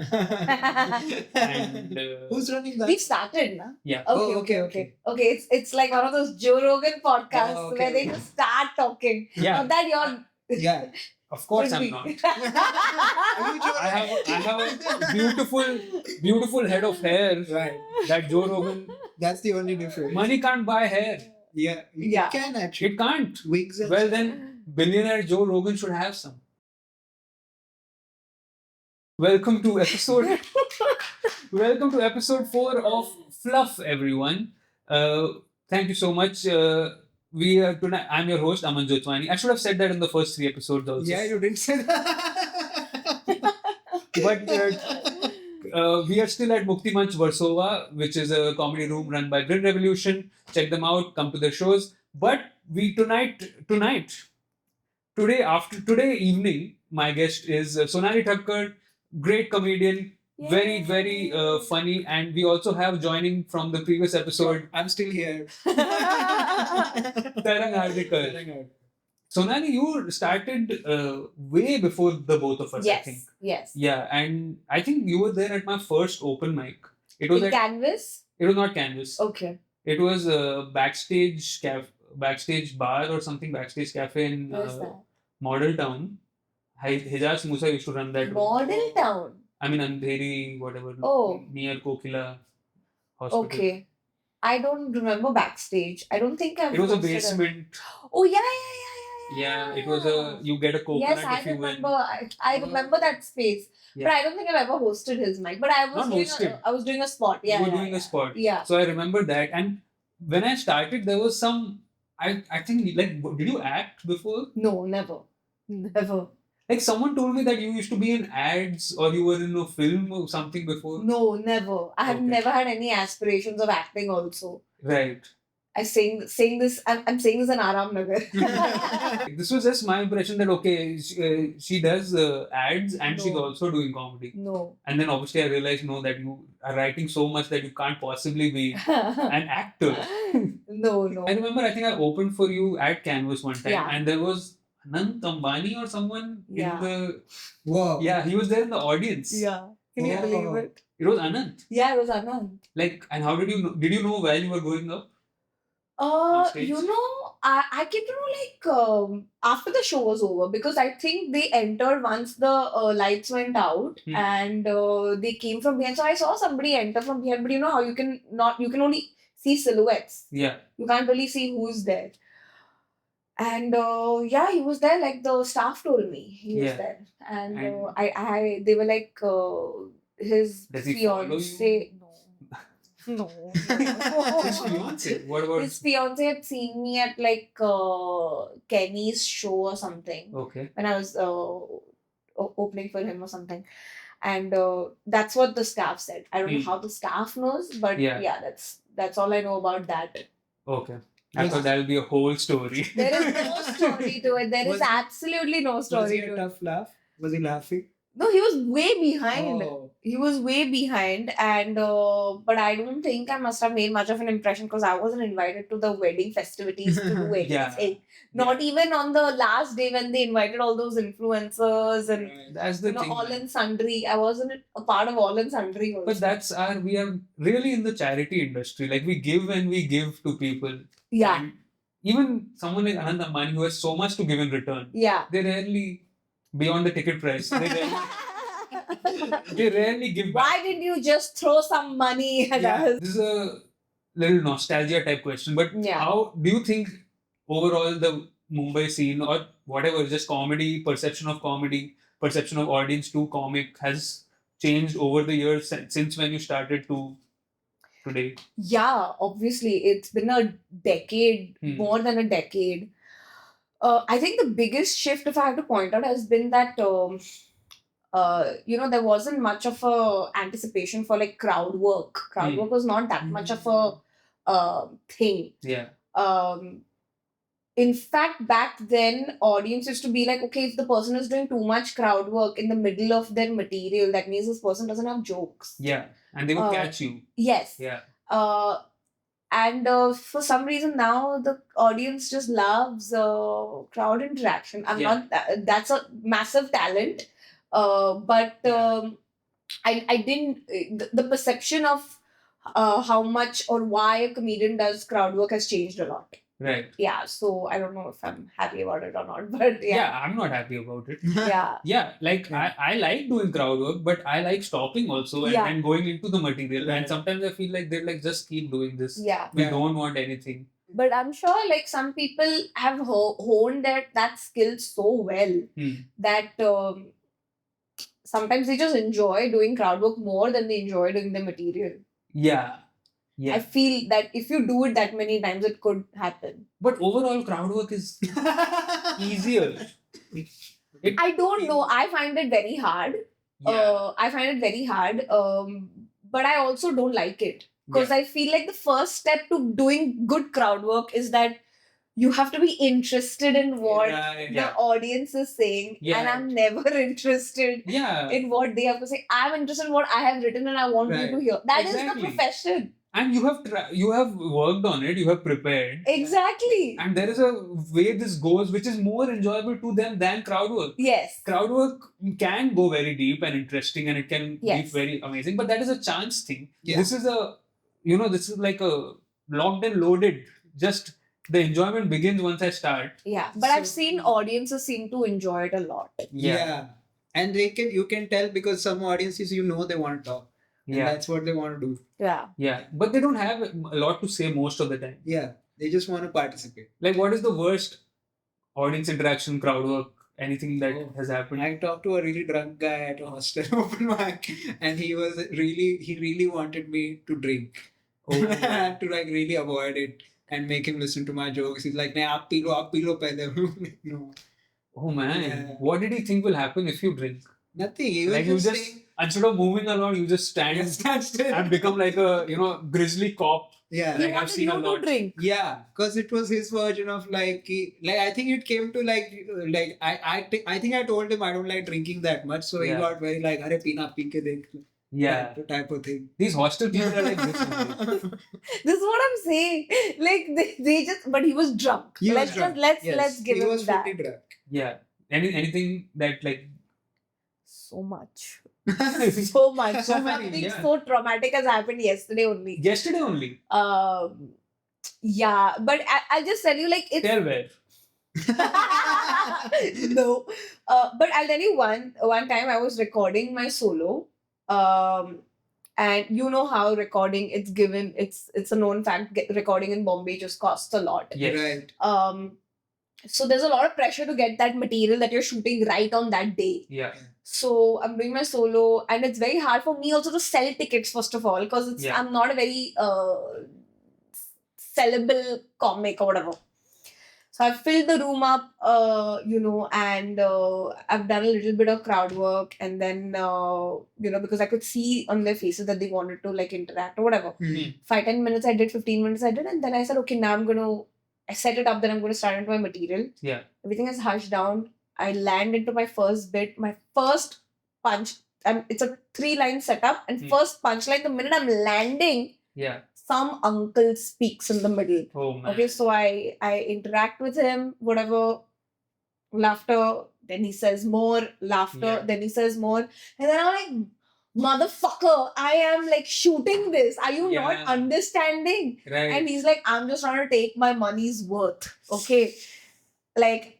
And Who's running that? We've started, na? yeah. Okay. It's like one of those Joe Rogan podcasts Oh, okay, where they okay. just start talking. Yeah. Not that you're. Yeah. Of course should I'm be. not. Are you Joe I have Rogan? a beautiful head of hair Right. that Joe Rogan. That's the only difference. Money can't buy hair. Yeah. Yeah. It can actually. It can't. Wigs and Well stuff. then, billionaire Joe Rogan should have some. Welcome to episode. Welcome to episode 4 of Fluff, everyone. Thank you so much. We are tonight. I'm your host, Aman Jotwani. I should have said that in the first 3 episodes also. Yeah, you didn't say that. But we are still at Mukti Manch Varsova, which is a comedy room run by Grin Revolution. Check them out. Come to their shows. But we today evening, my guest is Sonali Katkar, great comedian, very very funny, and we also have joining from the previous episode I'm still here. Tarang Hardikar. Sonali, you started way before the both of us, I think. Yes. Yeah, and I think you were there at my first open mic. It was In Canvas? it was not Canvas. Okay. It was a backstage bar or something, backstage cafe in Where's that? Model Town. Hijaz Musa used to run that. Model Town. I mean Andheri, whatever. Oh. Near Kokila Hospital. Okay. I don't remember backstage. I don't think I've It was a hosted basement. Oh yeah. Yeah, it was a you get a coconut Yes, I if you remember. win. I remember that space. Yeah. But I don't think I've ever hosted his mic. But I was Not hosted. I was doing a spot. Yeah. You were yeah, doing yeah. a spot. Yeah. So I remember that, and when I started, there was some. I think like did you act before? No, never. Like someone told me that you used to be in ads or you were in a film or something before. No, never. I have Okay. never had any aspirations of acting also. Right. I'm saying this in Aram Nagar. This was just my impression that okay, she does ads and she's No. also doing comedy. No. And then obviously I realized no that you are writing so much that you can't possibly be an actor. No. I remember I think I opened for you at Canvas one time Yeah. and there was Anant Ambani or someone Yeah. in the Wow. yeah he was there in the audience. Yeah. Can you Wow. believe it? It was Anant. Yeah, it was Anand. Like, and how did you know while you were growing up? On stage? I came to know like after the show was over because I think they entered once the lights went out Hmm. and they came from behind. So I saw somebody enter from behind, but you know how you can only see silhouettes. Yeah. You can't really see who's there. And yeah, he was there. Like the staff told me he was Yeah. there, and And- they were like his Does he follow fiance. No. His fiance. What about His fiance had seen me at like Kenny's show or something okay. when I was opening for him or something, and that's what the staff said. I don't know Hmm. how the staff knows, but Yeah. yeah, that's all I know about that. Okay. I Yes. thought that would be a whole story. There is no story to it. There is Was- absolutely no Was story he a to it. tough laugh? Was he laughing? No, he was way behind. Oh. He was way behind, and but I don't think I must have made much of an impression because I wasn't invited to the wedding festivities to do anything. Yeah. Not even on the last day when they invited all those influencers and Right. That's the thing. all in sundry. I wasn't a part of all in sundry also. But we are really in the charity industry. Like we give and we give to people. yeah, And even someone like Anand Ambani who has so much to give in return, yeah. they rarely, beyond the ticket price, they rarely give back. Why didn't you just throw some money at Yeah, us? this is a little nostalgia type question, but Yeah. how do you think overall the Mumbai scene or whatever, just comedy, perception of audience to comic has changed over the years since when you started to today? Yeah, obviously, it's been a decade, Hmm. more than a decade. I think the biggest shift, if I have to point out, has been that there wasn't much of a anticipation for like crowd work. Crowd Hmm. work was not that much of a thing. Yeah. In fact, back then, audience used to be like, okay, if the person is doing too much crowd work in the middle of their material, that means this person doesn't have jokes. Yeah. And they would catch you. Yes. Yeah. And for some reason now the audience just loves crowd interaction. I'm Yeah. not. That's a massive talent. But I didn't the perception of how much or why a comedian does crowd work has changed a lot. Right. Yeah, so I don't know if I'm happy about it or not, but Yeah, yeah. I'm not happy about it. Yeah. Yeah, like Yeah. I like doing crowd work, but I like stopping also and, Yeah. and going into the material. And Right. sometimes I feel like they're like, just keep doing this. Yeah. We Yeah. don't want anything. But I'm sure like some people have honed that skill so well that sometimes they just enjoy doing crowd work more than they enjoy doing the material. Yeah. I Yeah. feel that if you do it that many times, it could happen. But overall, crowd work is easier. I don't know. I find it very hard. Yeah. I find it very hard. But I also don't like it because I feel like the first step to doing good crowd work is that you have to be interested in what Right. the audience is saying, Yeah. and I'm never interested Yeah. in what they have to say. I'm interested in what I have written and I want you Right. to hear. That is Exactly. the profession. And you have worked on it, you have prepared. Exactly. And there is a way this goes which is more enjoyable to them than crowd work. Yes. Crowd work can go very deep and interesting and it can Yes. be very amazing, but that is a chance thing. Yeah. This is this is like a locked and loaded. Just the enjoyment begins once I start. Yeah. But I've So- seen audiences seem to enjoy it a lot. Yeah. And you can tell because some audiences they want to talk. And Yeah. that's what they want to do. Yeah. Yeah. But they don't have a lot to say most of the time. Yeah. They just want to participate. Like, what is the worst audience interaction, crowd work, anything that Oh, has happened? I talked to a really drunk guy at a hostel open mic, and he really wanted me to drink. Oh. I had to like really avoid it and make him listen to my jokes. He's like, "Nahin, aap pee lo pehle." No, Oh man, Yeah. what did he think will happen if you drink? nothing. He was Like you just just saying, instead of moving around, you just stand stand still. and become like a grizzly cop. Yeah. He Like, I've wanted seen you a to lot. drink. Yeah, because it was his version of like I think it came to like I think I told him I don't like drinking that much, so he Yeah. got very like "Arey peena pee ke dekh," Yeah, that type of thing. these hostel people are like this. Only. This is what I'm saying. Like they just, but he was drunk. He was let's drunk. just Yes, let's give he him was that. fully drunk. Yeah, anything that like So much. So much. So many, Something yeah. so traumatic has happened yesterday only. yesterday only. Yeah, but I'll just tell you, like, it's Tell where. no. But I'll tell you one time I was recording my solo. And you know how recording it's a known fact, recording in Bombay just costs a lot. Yes. Right. So there's a lot of pressure to get that material that you're shooting right on that day. Yeah. So I'm doing my solo, and it's very hard for me also to sell tickets first of all, because Yeah. I'm not a very sellable comic or whatever. So I've filled the room up, and I've done a little bit of crowd work, and then because I could see on their faces that they wanted to like interact or whatever. 5-10 minutes I did, 15 minutes I did, and then I said, okay, now I set it up, then I'm going to start into my material. Yeah. Everything has hushed down. I land into my first bit, my first punch. It's a 3-line setup, and first punchline, the minute I'm landing, Yeah. some uncle speaks in the middle. Oh man. Okay, so I interact with him, whatever, laughter, then he says more, laughter, Yeah. then he says more. And then I'm like, motherfucker, I am like shooting this. Are you not Yeah. understanding? Right. And he's like, I'm just trying to take my money's worth. Okay. Like,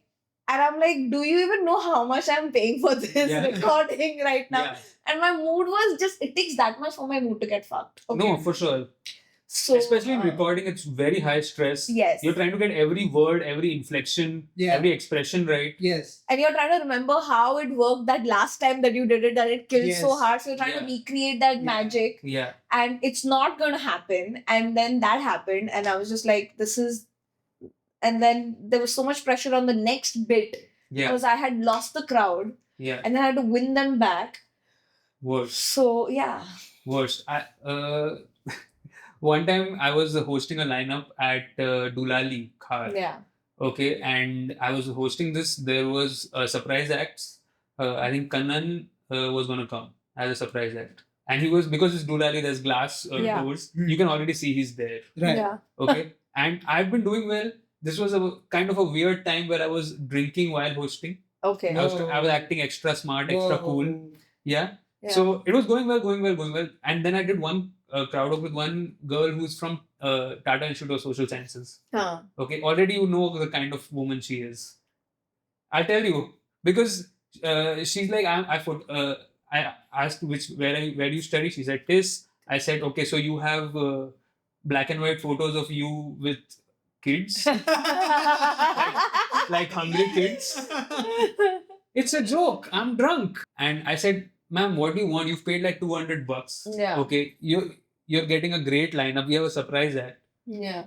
and I'm like, do you even know how much I'm paying for this Yeah. recording right now? Yeah. And my mood was just, it takes that much for my mood to get fucked. Okay. No, for sure. So, Especially in recording, it's very high stress. Yes. You're trying to get every word, every inflection, Yeah. every expression right. Yes. And you're trying to remember how it worked that last time that you did it, that it killed so Yes. hard. So you're trying to Yeah. recreate that Yeah. magic, Yeah. and it's not going to happen. And then that happened, and I was just like, this is. And then there was so much pressure on the next bit Yeah. because I had lost the crowd, Yeah. and then I had to win them back. Worst. So yeah. Worst. One time I was hosting a lineup at Dulali Khar. Yeah. Okay, and I was hosting this. There was a surprise acts. I think Kannan was gonna come as a surprise act, and he was, because it's Dulali, there's glass Yeah. doors. You can already see he's there. Right. Yeah. Okay, and I've been doing well. This was a kind of a weird time where I was drinking while hosting. Okay. I was acting extra smart, extra cool. Yeah. So it was going well. And then I did one crowd work with one girl who's from Tata Institute of Social Sciences. Huh. Okay, already you know the kind of woman she is. I'll tell you because she's like I asked where do you study? She said TIS. I said okay, so you have black and white photos of you with kids, like hungry kids. It's a joke. I'm drunk, and I said, "Ma'am, what do you want? You've paid like $200. Yeah. Okay, you're getting a great lineup. We have a surprise ad. Yeah.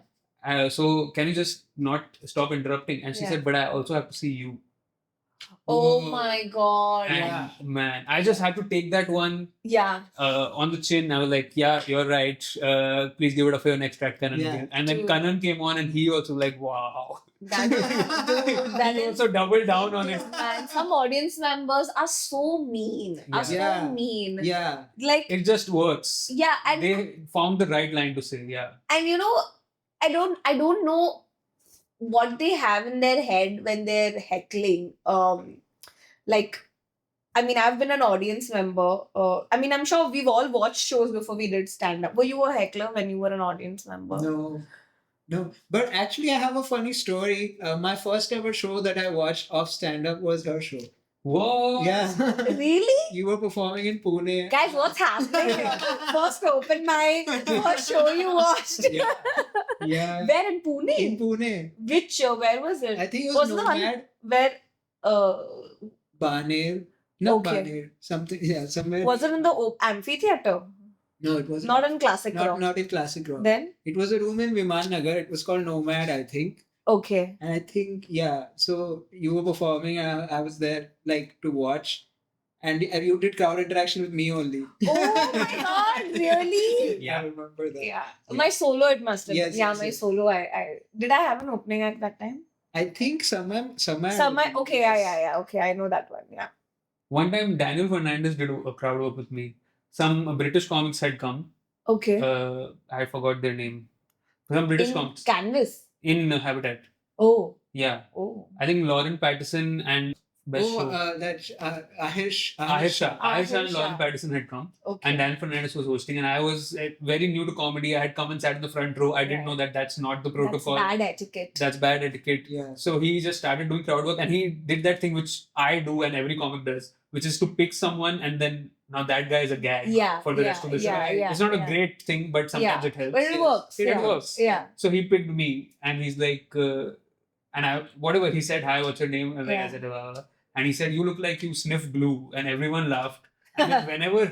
So can you just not stop interrupting?" And she Yeah. said, "But I also have to see you." Oh my god. And man, I just had to take that one Yeah. on the chin. I was like, "Yeah, you're right. Please give it up for your next track, Kanan." Yeah. And then Dude. Kanan came on, and he also like, "Wow." That He is also doubled down on it. man, some audience members are so mean. Are so Yeah. mean. Yeah. Like It just works. yeah, and They found the right line to say, yeah. and I don't know what they have in their head when they're heckling. Like I mean, I've been an audience member. I mean, I'm sure we've all watched shows before we did stand up. Were you a heckler when you were an audience member? No. But actually, I have a funny story. My first ever show that I watched of stand up was her show. Whoa. Yeah. Really? You were performing in Pune. Guys, what's happening? First open mic, first show you watched. Yeah. Yeah. Where in Pune? In Pune. Which show? Where was it? I think it Was was the one Nomad, where Baner. Not Okay. Baner. Something. Yeah, somewhere. was it in the amphitheater? No, it was Not in classic rock. not in classic rock. Then It was a room in Viman Nagar. It was called Nomad, I think. okay. And I think, yeah. So you were performing, and I was there like to watch. And you did crowd interaction with me only. Oh my god, really? I remember that. Yeah. My solo it must have Yes, been. Yeah, yes, my yes. solo I did I have an opening at that time? I think somewhere. Okay, yeah. Okay, I know that one. Yeah. One time, Daniel Fernandez did a crowd work with me. Some British comics had come. Okay. I forgot their name. Some British In comics Canvas. in Habitat. Oh. Yeah. Oh. I think Lauren Patterson and Best Oh, Show. that Ahir Ahirsha and Ahirsha. Lauren Patterson had come. Okay. And Dan Fernandez was hosting, and I was very new to comedy. I had come and sat in the front row. I didn't Right. know that that's not the That's protocol. bad etiquette. That's bad etiquette. Yeah. So he just started doing crowd work, and he did that thing which I do and every comic does, which is to pick someone and then now that guy is a gag Yeah. for the rest of the show. Yeah. It's not yeah. a great thing, but sometimes Yeah. it helps. But it Yes. works. It yeah. works. Yeah. So he picked me, and he's like, and I whatever he said, hi, what's your name? And like, I Yeah. said, and he said, you look like you sniff glue, and everyone laughed. And then whenever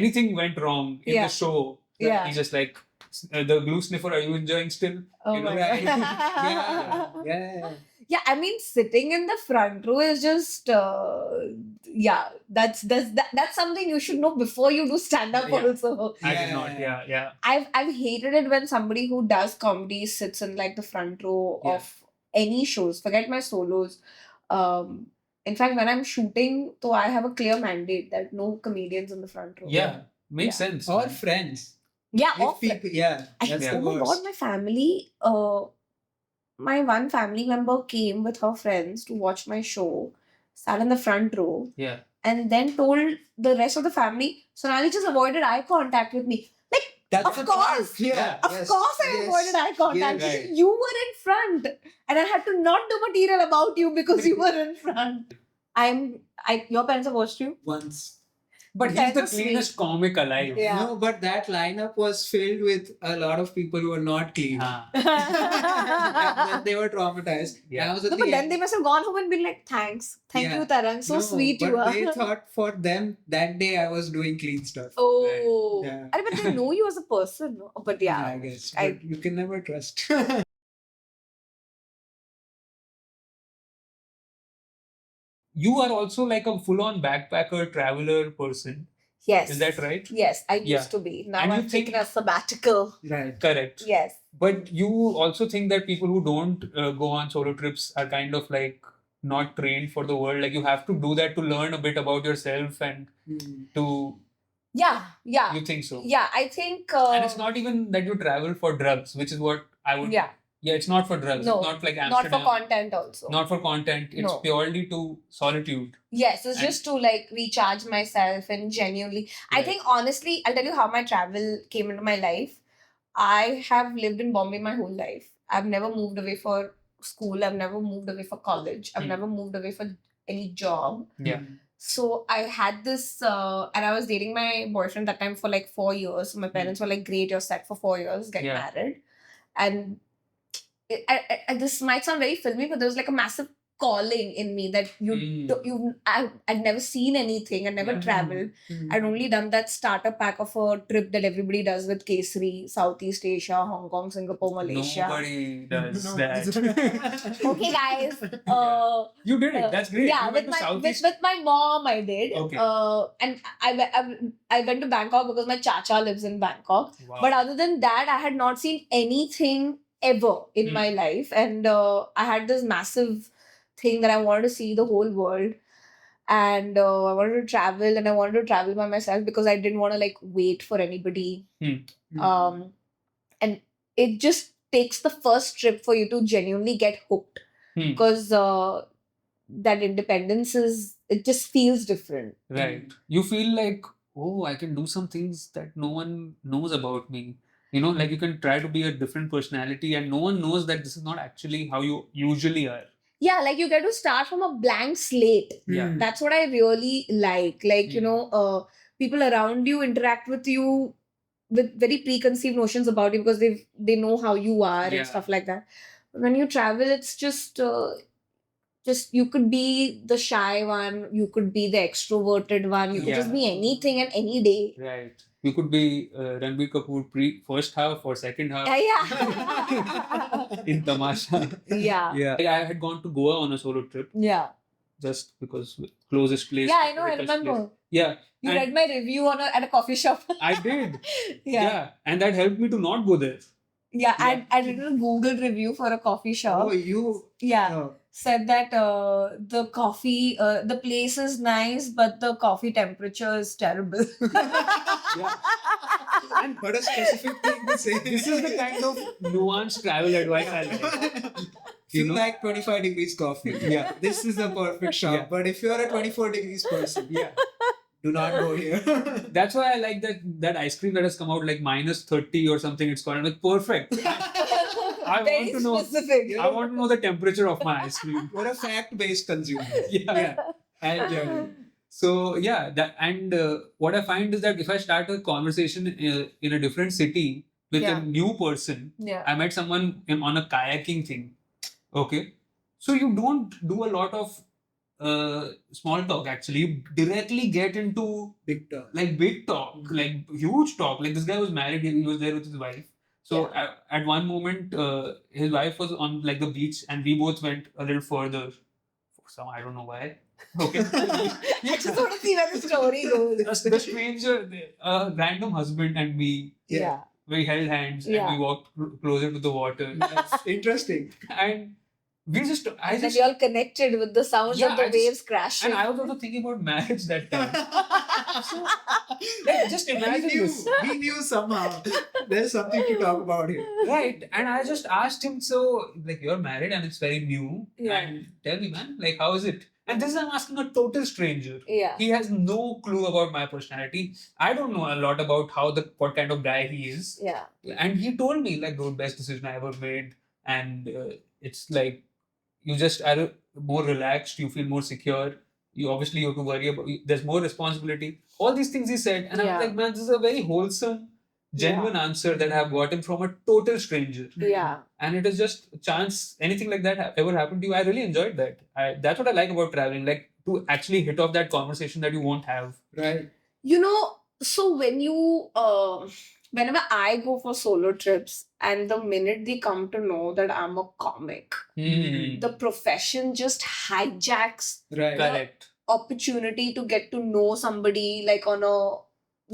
anything went wrong in Yeah. the show, Yeah. he's just like, the glue sniffer, are you enjoying still? Oh You know, my right. god. Yeah. Yeah, I mean, sitting in the front row is just, yeah, that's something you should know before you do stand up. Yeah. Also, I did Yeah. not. Yeah. I've hated it when somebody who does comedy sits in like the front row Yeah. of any shows. Forget my solos. In fact, when I'm shooting, so I have a clear mandate that no comedians in the front row. Yeah. Makes sense. Or man. friends. Yeah, If or people, yeah, I- that's oh the my god, worst. my family, my one family member came with her friends to watch my show, sat in the front row, Yeah. and then told the rest of the family, Sonali just avoided eye contact with me. Like, That's of the course. part. Yeah. of yes, course I yes. avoided eye contact. yes. Right. You were in front, and I had to not do material about you because you were in front. Your parents have watched you? Once. But he's That's the so sweet. cleanest comic alive. Yeah. No, but that lineup was filled with a lot of people who were not clean. Ah, And then they were traumatized. Yeah. And I was at No, the but then end. they must have gone home and been like, thanks. Thank Yeah. you, Tarang. So No, sweet but you are. they thought for them that day I was doing clean stuff. Oh. Yeah. But they know you as a person. No? But yeah. I guess. I- But you can never trust. you are also like a full-on backpacker, traveler person. Yes. Is that right? Yes, I Yeah. used to be. Now And you I've taken think- a sabbatical. Right. Correct. Yes. But you also think that people who don't go on solo trips are kind of like not trained for the world. Like you have to do that to learn a bit about yourself and to. Yeah. Yeah. You think so? Yeah. I think. And it's not even that you travel for drugs, which is what I would. Yeah. Yeah, it's not for drugs. No, It's not like not Amsterdam. for content also. Not for content. It's No. purely to solitude. Yes, it's And- just to like recharge myself and genuinely. I Right. think honestly, I'll tell you how my travel came into my life. I have lived in Bombay my whole life. I've never moved away for school. I've never moved away for college. I've Hmm. never moved away for any job. Yeah. So I had this, and I was dating my boyfriend that time for like 4 years. So my parents were like, "Great, you're set for 4 years, get Yeah. married." And this might sound very filmy, but there was like a massive calling in me that I'd never seen anything. I'd never Yeah. traveled. I'd only done that starter pack of a trip that everybody does with Kesari, Southeast Asia, Hong Kong, Singapore, Malaysia. Nobody does No. that. Okay, guys. You did it. That's great. Yeah, You went with to my Southeast. with my mom, I did. Okay. And I went to Bangkok because my chacha lives in Bangkok. Wow. But other than that, I had not seen anything ever in Hmm. my life, and I had this massive thing that I wanted to see the whole world, and I wanted to travel, and I wanted to travel by myself because I didn't want to like wait for anybody. Hmm. And it just takes the first trip for you to genuinely get hooked Hmm. because that independence it just feels different. Right. You feel like, oh, I can do some things that no one knows about me. You know, like you can try to be a different personality and no one knows that this is not actually how you usually are. Yeah, like you get to start from a blank slate. Yeah. That's what I really like. Like, you know, people around you interact with you with very preconceived notions about you because they know how you are Yeah. and stuff like that. When you travel, it's just you could be the shy one, you could be the extroverted one, you could just Yeah. be anything and any day. Right. You could be Ranbir Kapoor first half or second half Yeah. in Tamasha. Yeah. Yeah. I had gone to Goa on a solo trip Yeah. just because closest place. Yeah, I know, I toughest remember. place. Yeah. You And read my review at a coffee shop. I did. Yeah. And that helped me to not go there. Yeah, Yeah. I did a Google review for a coffee shop. Oh, you. Yeah. Said that the coffee, the place is nice, but the coffee temperature is terrible. Yeah. And what a specific thing to say. This is the kind of nuanced travel advice I like. You You know? like 25 degrees coffee. Yeah. This is the perfect shop. Yeah. But if you're a 24 degrees person, Yeah. do not go here. That's why I like that ice cream that has come out like minus 30 or something. It's called like perfect. I Very want to know. specific. I want to know the temperature of my ice cream. You're a fact-based consumer. Yeah. And so yeah, that and what I find is that if I start a conversation in a different city with Yeah. a new person, Yeah. I met someone on a kayaking thing. Okay, so you don't do a lot of small talk. Actually, you directly get into Big talk. like big talk, like huge talk. Like this guy was married, he was there with his wife. So at one moment, his wife was on like the beach, and we both went a little further. For some I don't know why. Okay. I just want to see where the story goes. The stranger, a random husband and me, Yeah. we held hands Yeah. and we walked closer to the water. That's interesting. And I And just, then you all connected with the sounds Yeah, of the I just- waves crashing. and I was also thinking about marriage that time. Like, just imagine this. We knew somehow. There's something to talk about here. Right. And I just asked him, so, like, you're married and it's very new. Yeah. And tell me, man, like, how is it? And this I'm asking a total stranger. Yeah. He has no clue about my personality. I don't know a lot about what kind of guy he is. Yeah. And he told me, like, the best decision I ever made. And it's like, you just are more relaxed, you feel more secure. You obviously have to worry about, there's more responsibility. All these things he said. And I Yeah. was like, man, this is a very wholesome, genuine answer that I have gotten from a total stranger. Yeah. And it is just a chance. Anything like that ever happened to you? I really enjoyed that. That's what I like about traveling, like to actually hit off that conversation that you won't have. Right. You know, so when you, whenever I go for solo trips, and the minute they come to know that I'm a comic, the profession just hijacks Right. Correct. opportunity to get to know somebody like on a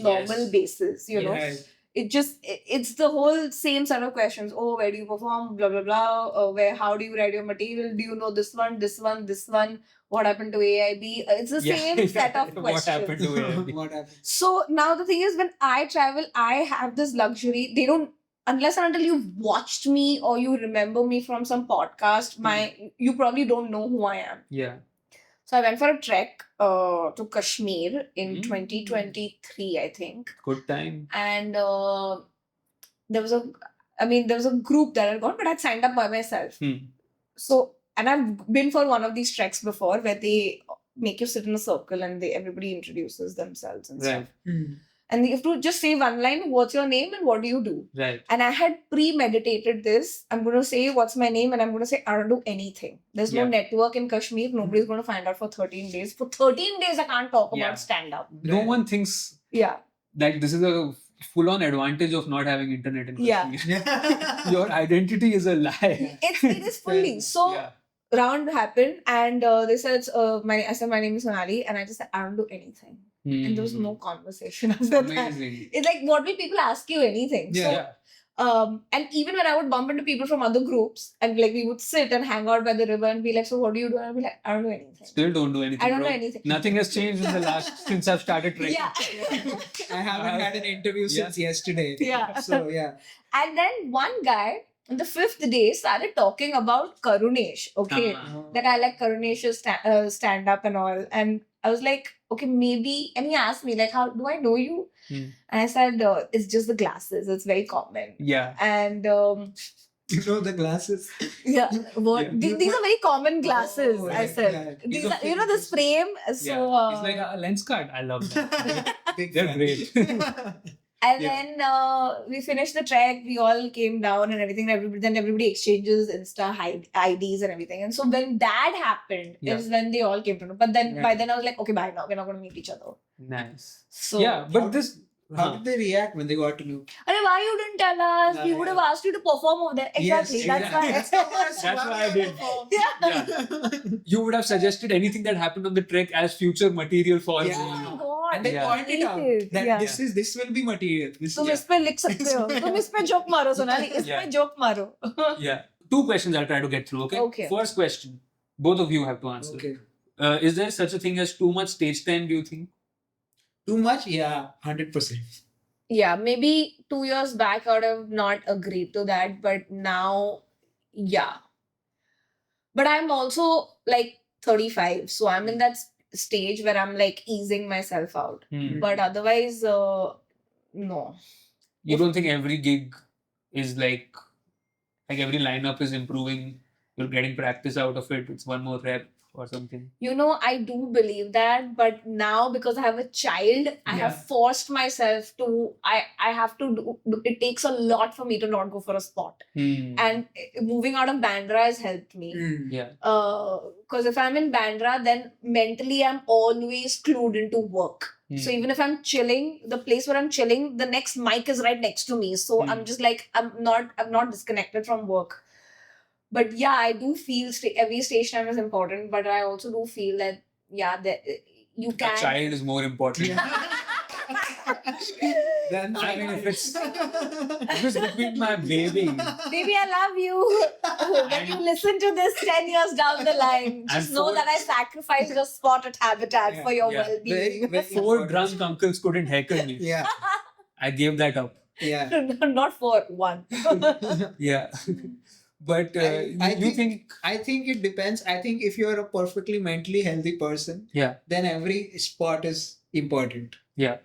normal Yes. basis, you know. Right. It's the whole same set of questions. Oh, where do you perform? Blah blah blah. How do you write your material? Do you know this one, this one, this one? What happened to AIB? It's the same set of What questions. happened to him? What happened? So now the thing is, when I travel, I have this luxury. They don't unless and until you've watched me or you remember me from some podcast, you probably don't know who I am. Yeah. So I went for a trek to Kashmir in Mm. 2023, I think. Good time. And there was a group that had gone, but I'd signed up by myself. So, and I've been for one of these treks before where they make you sit in a circle and everybody introduces themselves and stuff. Right. And you have to just say one line, what's your name and what do you do? Right. And I had premeditated this. I'm going to say what's my name and I'm going to say I don't do anything. There's no network in Kashmir. Nobody's going to find out for 13 days. For 13 days, I can't talk about stand-up. No one thinks that this is a full-on advantage of not having internet in Kashmir. Your identity is a lie. It is fully. So, round happened and they said, I said, my name is Sonali. And I just said, I don't do anything. And there was no conversation after that. It's like, what will people ask you anything? And even when I would bump into people from other groups and like we would sit and hang out by the river and be like, so what do you do? And I'd be like, I don't do anything. Still don't do anything. I don't do anything. Nothing has changed in the last since I've started trekking. I haven't had an interview since yesterday. So And then one guy on the 5th day started talking about Karunesh. Okay. That I like Karunesh's stand up and all. And I was like, okay, maybe. And he asked me, like, how do I know you? And I said, it's just the glasses. It's very common. Yeah. And you know the glasses? What? These are very common glasses, I said. These are, you know, this frame. So it's like a lens card. I love that. They're great. And then we finished the trek. We all came down and everything. Then everybody exchanges Insta IDs and everything. And so when that happened, is when they all came to know. But then by then I was like, okay, bye now. We're not going to meet each other. Nice. So but this. How did they react when they got to know? Why you didn't tell us? We would have asked you to perform over there. Exactly. That's why. That's why I did. You would have suggested anything that happened on the trek as future material for me. Oh my God. And they pointed out that this will be material. तुम इस पे लिख सकते हो. तुम इस पे joke मारो सोनाली. इस पे joke मारो. Yeah. 2 questions I'll try to get through. Okay. First question. Both of you have to answer. Okay. Is there such a thing as too much stage time? Do you think? Too much? Yeah, 100%. Yeah, maybe 2 years back I would have not agreed to that, but now, yeah. But I'm also like 35, so I'm in that stage where I'm like easing myself out. But otherwise, no. You don't think every gig is like every lineup is improving? You're getting practice out of it. It's one more rep or something. You know, I do believe that, but now because I have a child, I have forced myself to, I have to do, it takes a lot for me to not go for a spot. And moving out of Bandra has helped me. Because if I'm in Bandra, then mentally I'm always glued into work. So even if I'm chilling, the place where I'm chilling, the next mic is right next to me. So I'm just like, I'm not disconnected from work. But yeah, I do feel every stage time is important, but I also do feel that, that you can. A child is more important. Then I mean, if it's between my baby. Baby, I love you. When you listen to this 10 years down the line, just know that I sacrificed your spot at Habitat for your well-being. Very 4 drunk uncles couldn't heckle me. I gave that up. Not for 1. But I think it depends. I think if you're a perfectly mentally healthy person, then every spot is important.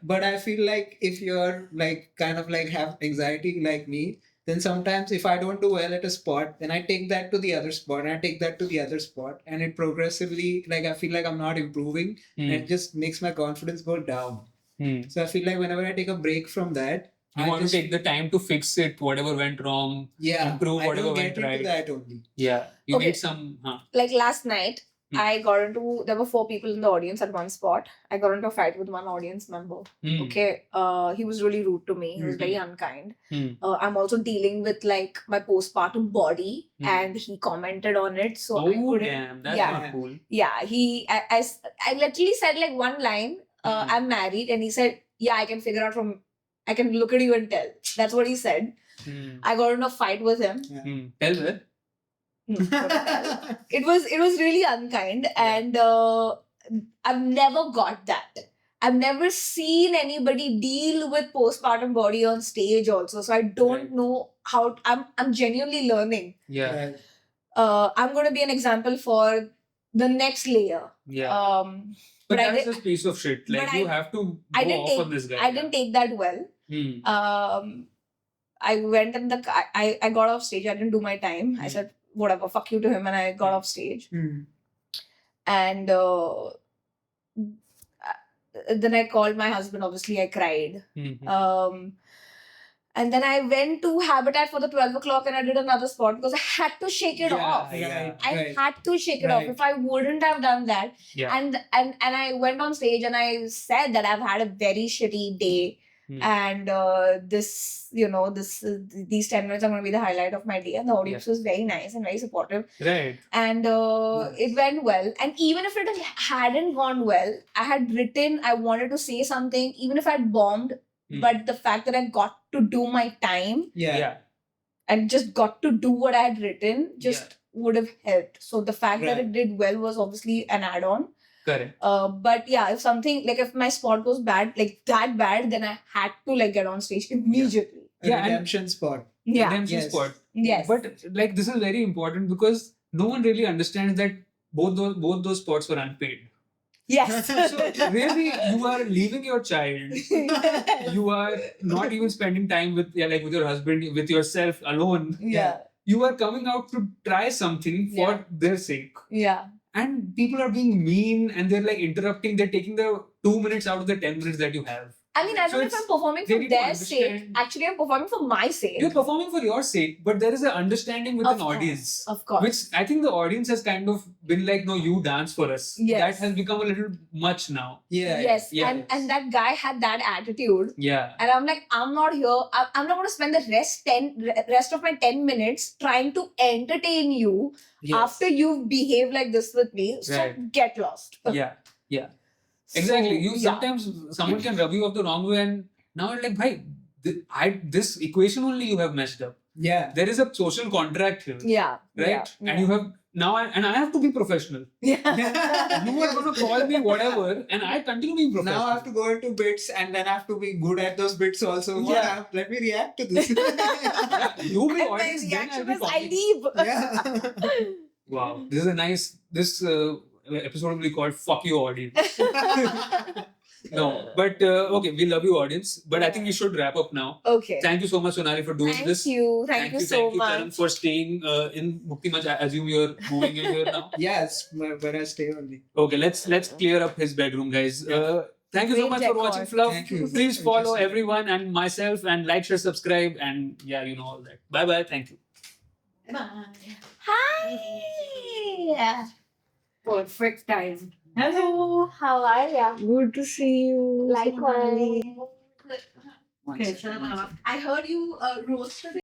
But I feel like if you're like kind of like have anxiety like me, then sometimes if I don't do well at a spot, then I take that to the other spot and I take that to the other spot, and it progressively, like I feel like I'm not improving and it just makes my confidence go down. So I feel like whenever I take a break from that, you want to take the time to fix it, whatever went wrong, improve whatever went right. That only. You need some... Like last night, there were 4 people in the audience at one spot. I got into a fight with one audience member. Okay. He was really rude to me. He was very unkind. I'm also dealing with like my postpartum body and he commented on it. So I couldn't... damn. That's not cool. Yeah. I literally said like one line, I'm married, and he said, I can figure out I can look at you and tell. That's what he said. I got into a fight with him. Tell her. It was really unkind, and I've never got that. I've never seen anybody deal with postpartum body on stage also. So I don't know how I'm genuinely learning. Yeah. Right. I'm going to be an example for the next layer. Yeah. But I that's did- just piece of shit. Like, but you I- have to I go didn't off take on this guy. I didn't take that well. I went in I got off stage. I didn't do my time. I said whatever, fuck you to him, and I got off stage. And then I called my husband. Obviously, I cried. And then I went to Habitat for the 12 o'clock and I did another spot because I had to shake it off. Yeah. I had to shake it off. If I wouldn't have done that, and I went on stage and I said that I've had a very shitty day, and these 10 minutes are going to be the highlight of my day, and the audience was very nice and very supportive. Right. And it went well. And even if it hadn't gone well, I had written, I wanted to say something, even if I'd bombed. But the fact that I got to do my time and just got to do what I had written would have helped. So the fact that it did well was obviously an add-on. Correct. But yeah, if something like if my spot was bad, like that bad, then I had to like get on stage immediately. Redemption spot. Yeah. Redemption spot. Yes. But like this is very important because no one really understands that both those spots were unpaid. Yes. So really, you are leaving your child. You are not even spending time with your husband, with yourself alone. Yeah. You are coming out to try something for their sake. Yeah. And people are being mean and they're like interrupting. They're taking the 2 minutes out of the 10 minutes that you have. I mean, I don't know if I'm performing for their sake. Actually, I'm performing for my sake. You're performing for your sake, but there is an understanding with an audience. Of course. Which I think the audience has kind of been like, no, you dance for us. Yes. That has become a little much now. Yes. And that guy had that attitude. Yeah. And I'm like, I'm not here. I'm not going to spend the rest of my 10 minutes trying to entertain you after you've behaved like this with me. So get lost. Yeah. Exactly. Sometimes someone can rub you up the wrong way, and now you're like, bhai, this equation only you have messed up. Yeah. There is a social contract here. Yeah. Right? Yeah. And you have now, I have to be professional. Yeah. You are going to call me whatever, and I continue being professional. Now I have to go into bits, and then I have to be good at those bits also. Let me react to this. You be audience, then I'll be I leave. Yeah. Wow. This is a nice. This episode will be called "Fuck You, Audience." No, but okay, we love you, audience. But I think we should wrap up now. Okay. Thank you so much, Sonali, for doing this. Thank you so much. Karan, for staying in Mukti Manch. I assume you're moving in here now. Yes, but I stay only. Okay, let's clear up his bedroom, guys. Thank you so much for watching Fluff. Thank you. Please follow everyone and myself and like, share, subscribe, and all that. Bye bye. Thank you. Bye. Hi. Perfect time. Hello. How are you? Good to see you. Likewise. Okay, shut up. I heard you roasted